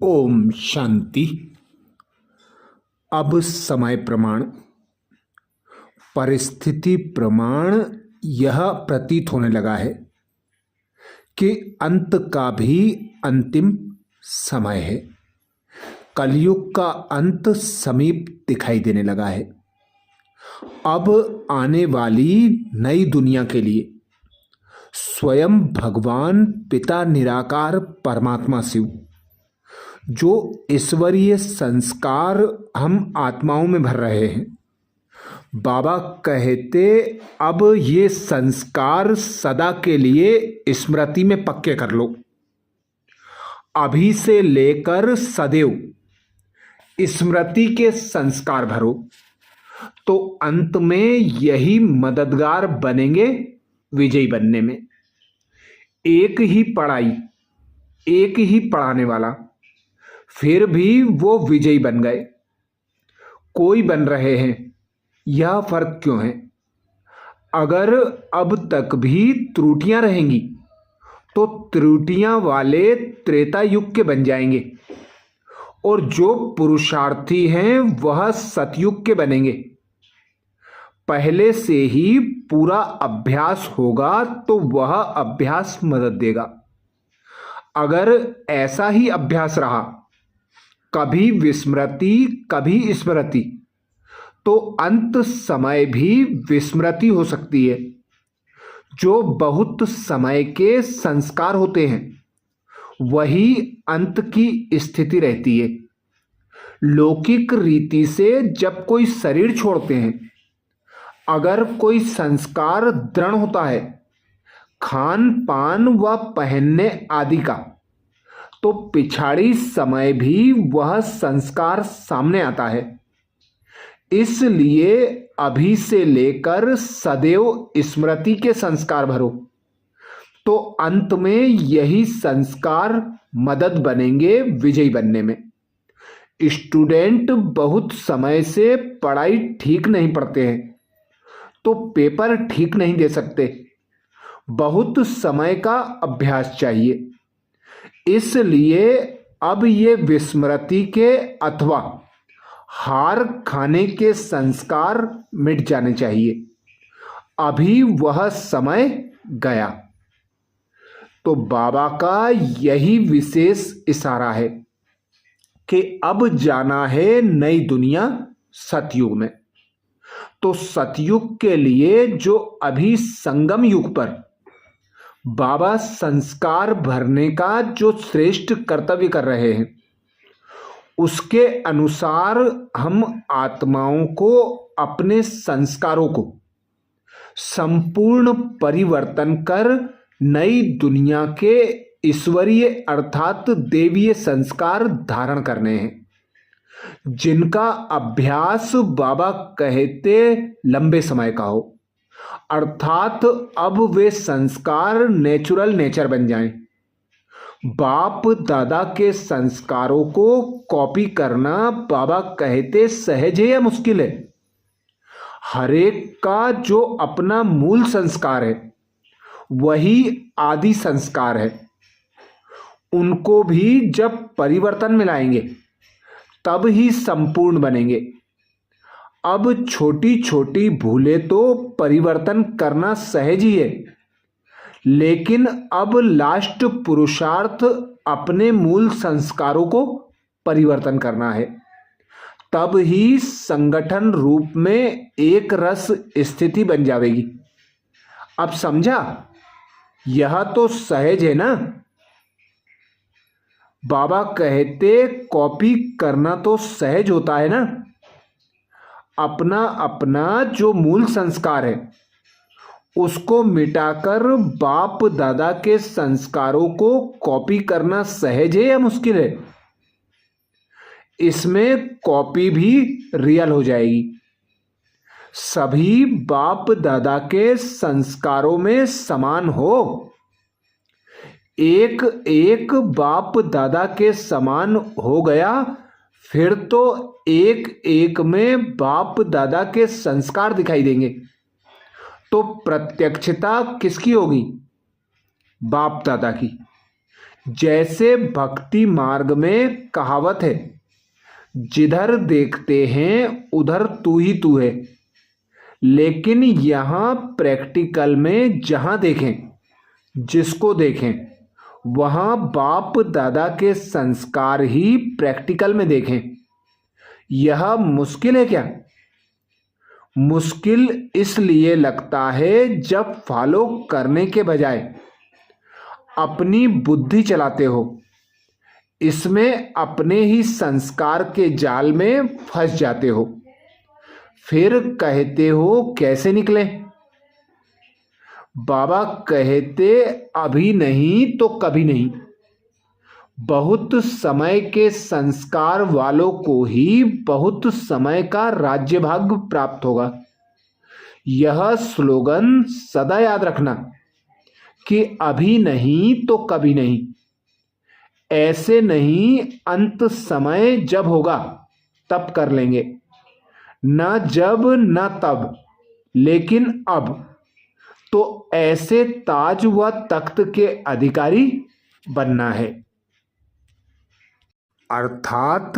ओम शांति। अब समय प्रमाण, परिस्थिति प्रमाण यह प्रतीत होने लगा है कि अंत का भी अंतिम समय है। कलयुग का अंत समीप दिखाई देने लगा है। अब आने वाली नई दुनिया के लिए स्वयं भगवान पिता निराकार परमात्मा शिव जो ईश्वरीय संस्कार हम आत्माओं में भर रहे हैं, बाबा कहते अब ये संस्कार सदा के लिए स्मृति में पक्के कर लो। अभी से लेकर सदैव स्मृति के संस्कार भरो तो अंत में यही मददगार बनेंगे विजयी बनने में। एक ही पढ़ाई, एक ही पढ़ाने वाला, फिर भी वो विजयी बन गए। कोई बन रहे हैं, यह फर्क क्यों है? अगर अब तक भी त्रुटियां रहेंगी तो त्रुटियां वाले त्रेता युग के बन जाएंगे और जो पुरुषार्थी हैं वह सतयुग के बनेंगे। पहले से ही पूरा अभ्यास होगा तो वह अभ्यास मदद देगा। अगर ऐसा ही अभ्यास रहा, कभी विस्मृति कभी स्मृति, तो अंत समय भी विस्मृति हो सकती है। जो बहुत समय के संस्कार होते हैं वही अंत की स्थिति रहती है। लौकिक रीति से जब कोई शरीर छोड़ते हैं, अगर कोई संस्कार दृढ़ होता है, खान पान व पहनने आदि का, तो पिछाड़ी समय भी वह संस्कार सामने आता है। इसलिए अभी से लेकर सदैव स्मृति के संस्कार भरो तो अंत में यही संस्कार मदद बनेंगे विजयी बनने में। स्टूडेंट बहुत समय से पढ़ाई ठीक नहीं पढ़ते हैं तो पेपर ठीक नहीं दे सकते। बहुत समय का अभ्यास चाहिए। इसलिए अब ये विस्मृति के अथवा हार खाने के संस्कार मिट जाने चाहिए। अभी वह समय गया। तो बाबा का यही विशेष इशारा है कि अब जाना है नई दुनिया सतयुग में। तो सतयुग के लिए जो अभी संगम युग पर बाबा संस्कार भरने का जो श्रेष्ठ कर्तव्य कर रहे हैं, उसके अनुसार हम आत्माओं को अपने संस्कारों को संपूर्ण परिवर्तन कर नई दुनिया के ईश्वरीय अर्थात देवीय संस्कार धारण करने हैं, जिनका अभ्यास बाबा कहते लंबे समय का हो। अर्थात अब वे संस्कार नेचुरल नेचर बन जाएं। बाप दादा के संस्कारों को कॉपी करना बाबा कहते सहज है या मुश्किल है? हरेक का जो अपना मूल संस्कार है वही आदि संस्कार है। उनको भी जब परिवर्तन में लाएंगे तब ही संपूर्ण बनेंगे। अब छोटी छोटी भूलें तो परिवर्तन करना सहज ही है, लेकिन अब लास्ट पुरुषार्थ अपने मूल संस्कारों को परिवर्तन करना है। तब ही संगठन रूप में एक रस स्थिति बन जाएगी। अब समझा? यह तो सहज है ना। बाबा कहते कॉपी करना तो सहज होता है ना। अपना अपना जो मूल संस्कार है उसको मिटाकर बाप दादा के संस्कारों को कॉपी करना सहज है या मुश्किल है? इसमें कॉपी भी रियल हो जाएगी। सभी बाप दादा के संस्कारों में समान हो। एक एक बाप दादा के समान हो गया, फिर तो एक एक में बाप दादा के संस्कार दिखाई देंगे। तो प्रत्यक्षता किसकी होगी? बाप दादा की। जैसे भक्ति मार्ग में कहावत है, जिधर देखते हैं उधर तू ही तू है। लेकिन यहाँ प्रैक्टिकल में जहाँ देखें, जिसको देखें, वहाँ बाप दादा के संस्कार ही प्रैक्टिकल में देखें। यह मुश्किल है क्या? मुश्किल इसलिए लगता है जब फॉलो करने के बजाय अपनी बुद्धि चलाते हो, इसमें अपने ही संस्कार के जाल में फंस जाते हो। फिर कहते हो कैसे निकले? बाबा कहते अभी नहीं तो कभी नहीं। बहुत समय के संस्कार वालों को ही बहुत समय का राज्य भाग प्राप्त होगा। यह स्लोगन सदा याद रखना कि अभी नहीं तो कभी नहीं। ऐसे नहीं, अंत समय जब होगा तब कर लेंगे, न जब न तब, लेकिन अब तो ऐसे ताज व तख्त के अधिकारी बनना है। अर्थात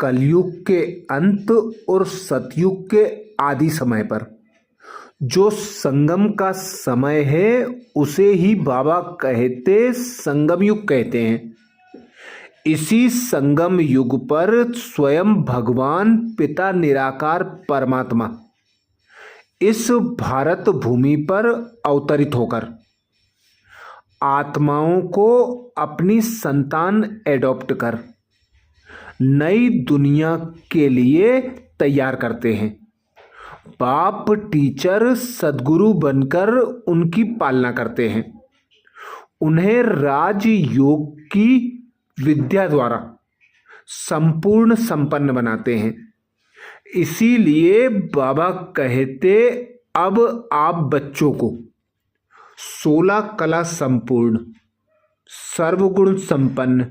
कलयुग के अंत और सतयुग के आदि समय पर जो संगम का समय है उसे ही बाबा कहते संगम युग कहते हैं। इसी संगम युग पर स्वयं भगवान पिता निराकार परमात्मा इस भारत भूमि पर अवतरित होकर आत्माओं को अपनी संतान एडॉप्ट कर नई दुनिया के लिए तैयार करते हैं। बाप टीचर सद्गुरु बनकर उनकी पालना करते हैं। उन्हें राजयोग की विद्या द्वारा संपूर्ण संपन्न बनाते हैं। इसीलिए बाबा कहते अब आप बच्चों को 16 कला संपूर्ण, सर्वगुण संपन्न,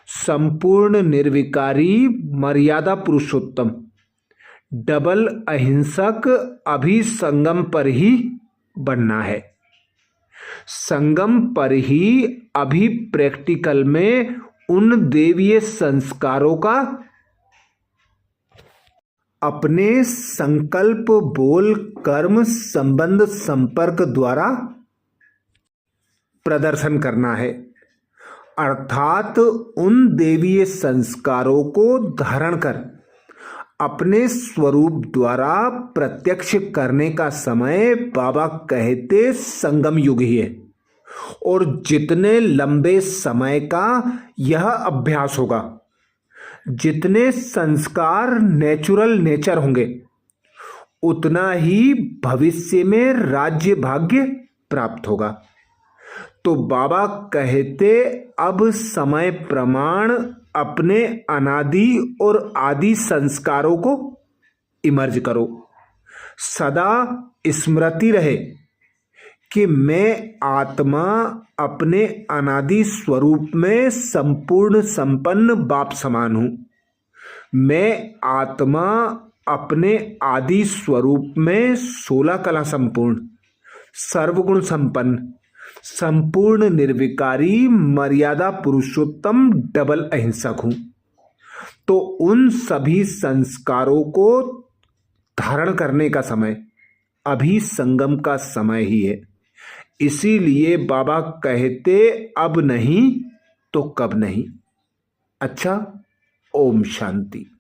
संपूर्ण निर्विकारी, मर्यादा पुरुषोत्तम, डबल अहिंसक अभी संगम पर ही बनना है। संगम पर ही अभी प्रैक्टिकल में उन देवीय संस्कारों का अपने संकल्प, बोल, कर्म, संबंध, संपर्क द्वारा प्रदर्शन करना है। अर्थात उन देवीय संस्कारों को धारण कर अपने स्वरूप द्वारा प्रत्यक्ष करने का समय बाबा कहते संगम युग ही है। और जितने लंबे समय का यह अभ्यास होगा, जितने संस्कार नेचुरल नेचर होंगे, उतना ही भविष्य में राज्य भाग्य प्राप्त होगा। तो बाबा कहते अब समय प्रमाण अपने अनादि और आदि संस्कारों को इमर्ज करो। सदा स्मृति रहे कि मैं आत्मा अपने अनादि स्वरूप में संपूर्ण संपन्न बाप समान हूँ। मैं आत्मा अपने आदि स्वरूप में 16 कला संपूर्ण, सर्वगुण संपन्न, संपूर्ण निर्विकारी, मर्यादा पुरुषोत्तम, डबल अहिंसक हूं। तो उन सभी संस्कारों को धारण करने का समय अभी संगम का समय ही है। इसीलिए बाबा कहते अब नहीं तो कब नहीं। अच्छा, ओम शांति।